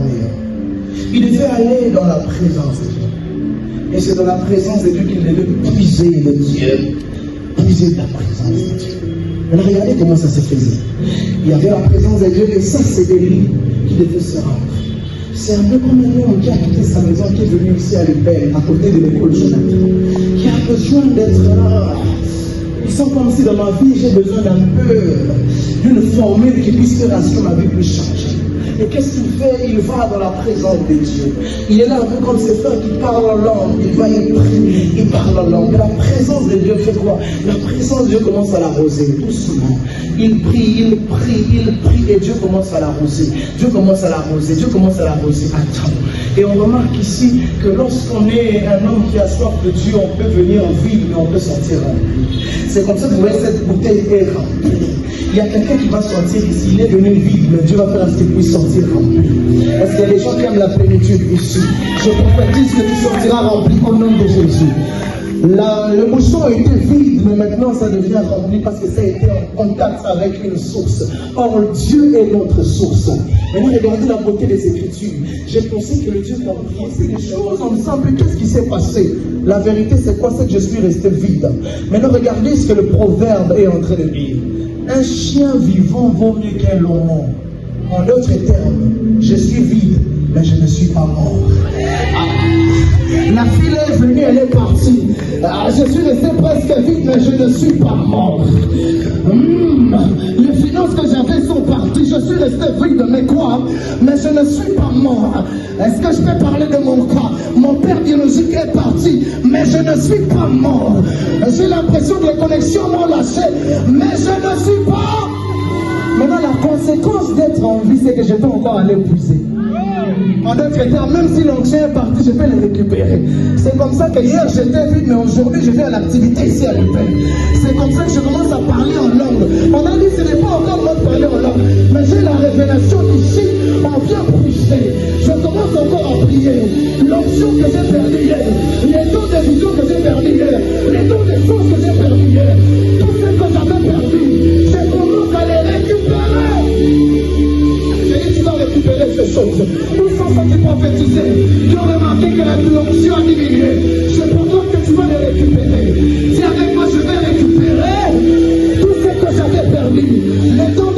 dormir. Il devait aller dans la présence de Dieu. Et c'est dans la présence de Dieu qu'il devait puiser de Dieu. Puiser la présence de Dieu. Alors regardez comment ça se faisait. Il y avait la présence de Dieu et ça c'était lui qui devait se rendre. C'est un peu comme un homme qui a quitté sa maison, qui est venu ici à l'Épelle, à côté de l'école Jonathan, qui a besoin d'être là. Ils sont comme si dans ma vie j'ai besoin d'un peu d'une formule qui puisse faire à ce que ma vie puisse changer. Et qu'est-ce qu'il fait? Il va dans la présence de Dieu. Il est là un peu comme ces frères qui parlent en langue. Il va, il prie, il parle en langue. Mais la présence de Dieu fait quoi? La présence de Dieu commence à l'arroser doucement. Il prie, et Dieu commence à l'arroser. Dieu commence à l'arroser, Dieu commence à l'arroser. Attends. Et on remarque ici que lorsqu'on est un homme qui a soif de Dieu, on peut venir vide, mais on peut sortir rempli. C'est comme ça que vous voyez cette bouteille est remplie. Il y a quelqu'un qui va sortir ici, il est venu vide, mais Dieu va faire ce qu'il puisse sortir rempli. Parce qu'il y a des gens qui aiment la plénitude ici. Je prophétise que tu sortiras rempli au nom de Jésus. Le bouchon était vide, mais maintenant ça devient rempli parce que ça a été en contact avec une source. Or, Dieu est notre source. Maintenant, regardez la beauté des Écritures. J'ai pensé que le Dieu m'a prié, c'est des choses ensemble. Qu'est-ce qui s'est passé? La vérité, c'est quoi? C'est que je suis resté vide. Maintenant, regardez ce que le proverbe est en train de dire. Un chien vivant vaut mieux qu'un lomon. En d'autres termes, je suis vide, mais je ne suis pas mort. La fille est venue, elle est partie. Je suis resté presque vide, mais je ne suis pas mort. Les finances que j'avais sont parties. Je suis resté vide, mais quoi? Mais je ne suis pas mort. Est-ce que je peux parler de mon cas? Mon père biologique est parti, mais je ne suis pas mort. J'ai l'impression que les connexions m'ont lâché, mais je ne suis pas. Maintenant, la conséquence d'être en vie, c'est que je peux encore aller puiser. En d'autres termes, même si l'onction est parti, je peux le récupérer. C'est comme ça que hier j'étais vide, mais aujourd'hui je vais à l'activité ici à l'Épelle. C'est comme ça que je commence à parler en langue. On a dit que ce n'est pas encore moi de parler en langue, mais j'ai la révélation ici, on vient puiser. Je commence encore à prier. L'onction que j'ai perdue hier, les dons de vision que j'ai perdu hier, les dons de choses que j'ai perdu hier, tout ce que j'avais perdu, je commence à les récupérer. Tu vas récupérer ces choses. Nous sommes ceux qui prophétisaient, qui ont remarqué que la l'onction a diminué. Je propose que tu vas les récupérer. Si avec moi je vais récupérer tout ce que j'avais perdu. Les dons